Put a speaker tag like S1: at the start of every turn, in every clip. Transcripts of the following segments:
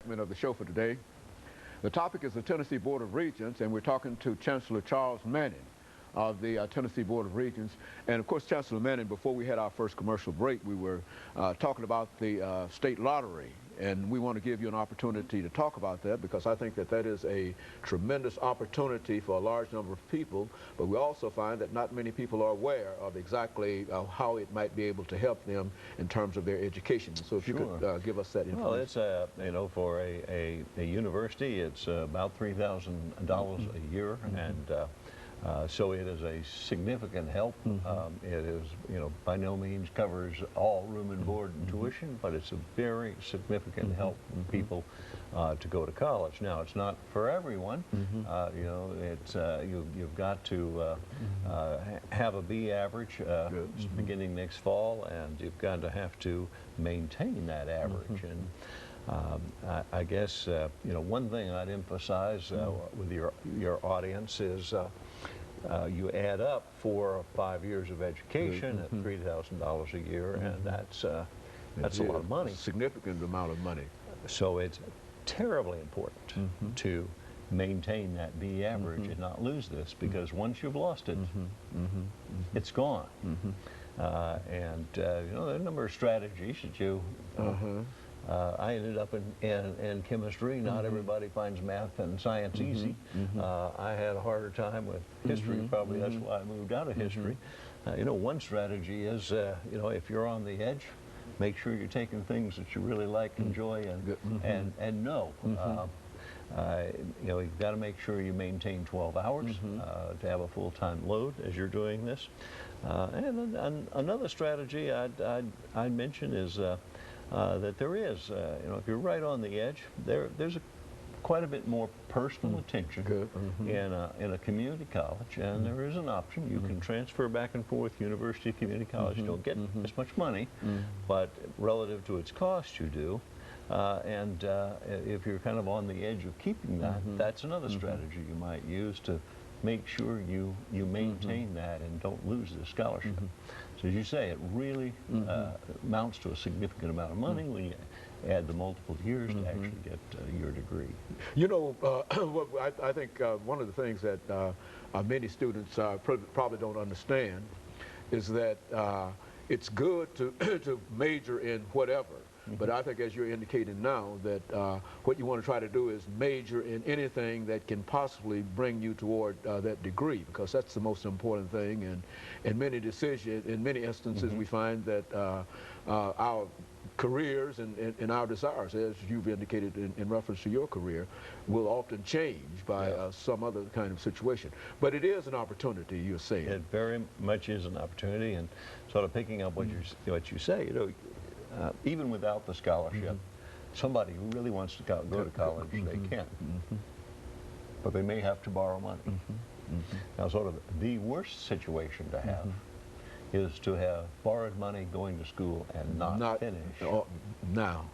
S1: Of the show for today. The topic is the Tennessee Board of Regents, and we're talking to Chancellor Charles Manning of the Tennessee Board of Regents. And of course, Chancellor Manning, before we had our first commercial break, we were talking about the state lottery. And we want to give you an opportunity to talk about that, because I think that that is a tremendous opportunity for a large number of people. But we also find that not many people are aware of exactly how it might be able to help them in terms of their education. So if you could give us that information.
S2: Well, it's for a university, it's about $3,000 a year, and so it is a significant help. It is, by no means covers all room and board and tuition, but it's a very significant help for people to go to college. Now, it's not for everyone. It's you've got to have a B average beginning next fall, and you've got to have to maintain that average. And I guess one thing I'd emphasize with your audience is you add up 4 or 5 years of education at $3,000 a year, and that's a lot of money.
S1: Significant amount of money.
S2: So it's terribly important to maintain that B average and not lose this, because once you've lost it, it's gone. And there are a number of strategies that you. I ended up in chemistry. Not everybody finds math and science easy. I had a harder time with history. Probably that's why I moved out of history. One strategy is, if you're on the edge, make sure you're taking things that you really like, enjoy, and know. You've got to make sure you maintain 12 hours to have a full-time load as you're doing this. And another strategy I'd mention is that there is, if you're right on the edge, there's quite a bit more personal attention in a community college, and there is an option. You can transfer back and forth. University, community college, you don't get as much money, but relative to its cost, you do. And if you're kind of on the edge of keeping that, that's another strategy you might use to make sure you maintain that and don't lose the scholarship. So as you say, it really amounts to a significant amount of money when you add the multiple years to actually get your degree.
S1: I think one of the things that many students probably don't understand is that it's good to major in whatever. But I think, as you're indicating now, that what you want to try to do is major in anything that can possibly bring you toward that degree, because that's the most important thing. And in many instances, we find that our careers and our desires, as you've indicated in reference to your career, will often change by some other kind of situation. But it is an opportunity, you're saying.
S2: It very much is an opportunity, and sort of picking up what you say, even without the scholarship, somebody who really wants to go to college, they can. But they may have to borrow money. Now, sort of the worst situation to have is to have borrowed money going to school and not finish.
S1: That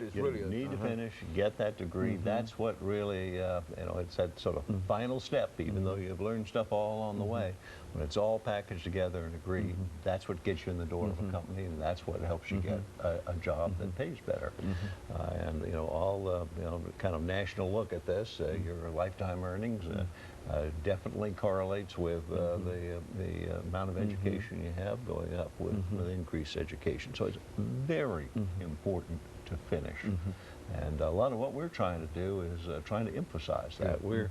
S1: is really.
S2: You need to finish, get that degree. That's what really, it's that sort of final step, even though you've learned stuff all on the way. When it's all packaged together and agreed, that's what gets you in the door of a company, and that's what helps you get a job that pays better. And all kind of national look at this, your lifetime earnings definitely correlates with the amount of education you have going up with increased education. So it's very important to finish. And a lot of what we're trying to do is trying to emphasize that. We've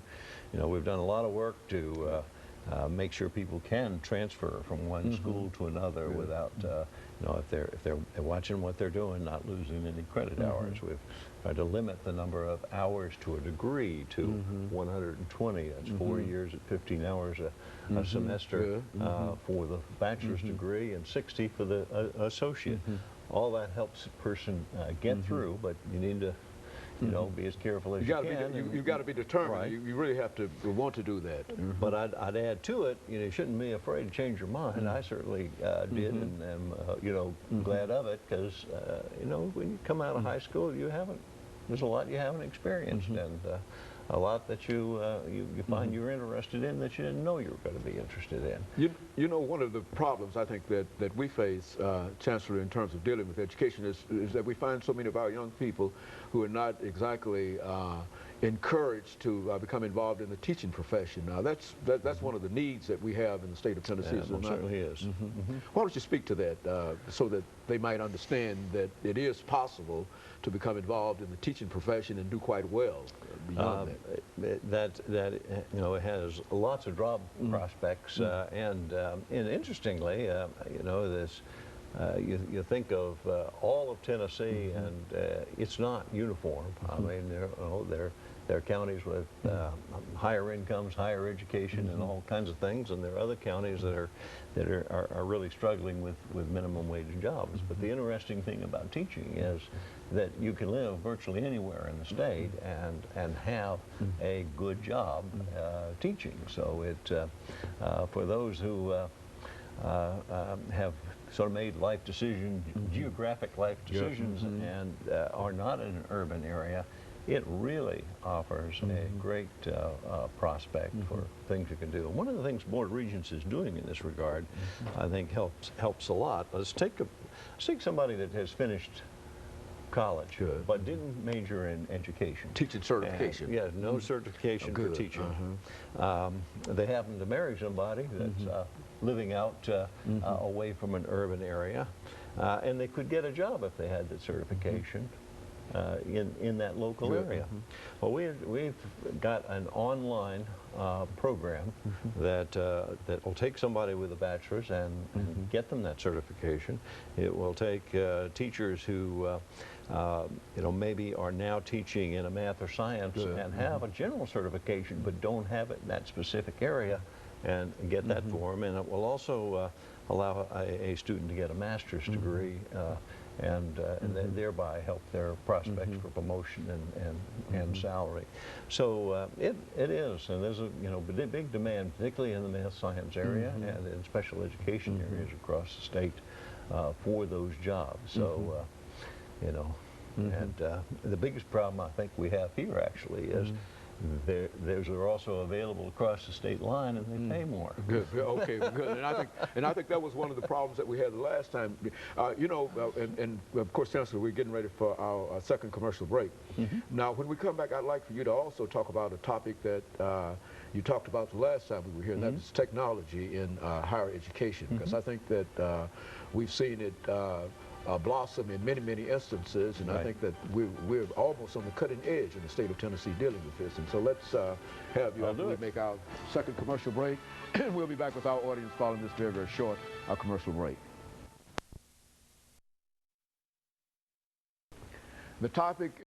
S2: done a lot of work to make sure people can transfer from one school to another without, if they're watching what they're doing, not losing any credit hours. We've tried to limit the number of hours to a degree to 120. That's 4 years at 15 hours a semester for the bachelor's degree, and 60 for the associate. All that helps a person get through, but you need to be as careful as you can.
S1: You've got to be determined.
S2: Right.
S1: You really have to want to do that.
S2: But I'd add to it, you shouldn't be afraid to change your mind. I certainly did, and am, glad of it, because, when you come out of high school, there's a lot you haven't experienced, and a lot that you find you're interested in that you didn't know you were going to be interested in.
S1: You know, one of the problems I think that we face, Chancellor, in terms of dealing with education is that we find so many of our young people who are not exactly encouraged to become involved in the teaching profession. Now, that's one of the needs that we have in the state of Tennessee.
S2: Yeah, it certainly is.
S1: Why don't you speak to that so that they might understand that it is possible to become involved in the teaching profession and do quite well beyond
S2: that you know, it has lots of job prospects, and interestingly, you know, this you think of all of Tennessee, and it's not uniform. I mean, there are counties with higher incomes, higher education, and all kinds of things, and there are other counties that are really struggling with minimum wage jobs. But the interesting thing about teaching is that you can live virtually anywhere in the state and have a good job teaching. So it for those who have sort of made life decisions, geographic life decisions, and are not in an urban area, it really offers a great prospect for things you can do. And one of the things Board of Regents is doing in this regard, I think helps a lot. Let's take somebody that has finished college, but didn't major in education.
S1: Teaching certification.
S2: And, yeah, no certification for teaching. They happen to marry somebody that's living out away from an urban area, and they could get a job if they had the certification in that local area. Well, we've got an online program that will take somebody with a bachelor's and get them that certification. It will take teachers who you know, maybe are now teaching in a math or science and have a general certification but don't have it in that specific area, and get that for them. And it will also allow a student to get a master's degree and thereby help their prospects for promotion and salary. So it is, and there's a big demand, particularly in the math science area and in special education areas across the state for those jobs. So you know, and the biggest problem I think we have here actually is those are also available across the state line, and they pay more.
S1: Good. Okay. Good. And I think that was one of the problems that we had the last time. You know, and of course, Chancellor, we're getting ready for our second commercial break. Now, when we come back, I'd like for you to also talk about a topic that you talked about the last time we were here, and that is technology in higher education. Because I think that we've seen it blossom in many instances, and I think that we're almost on the cutting edge in the state of Tennessee dealing with this. And so let's have you make our second commercial break, and we'll be back with our audience following this very short commercial break. The topic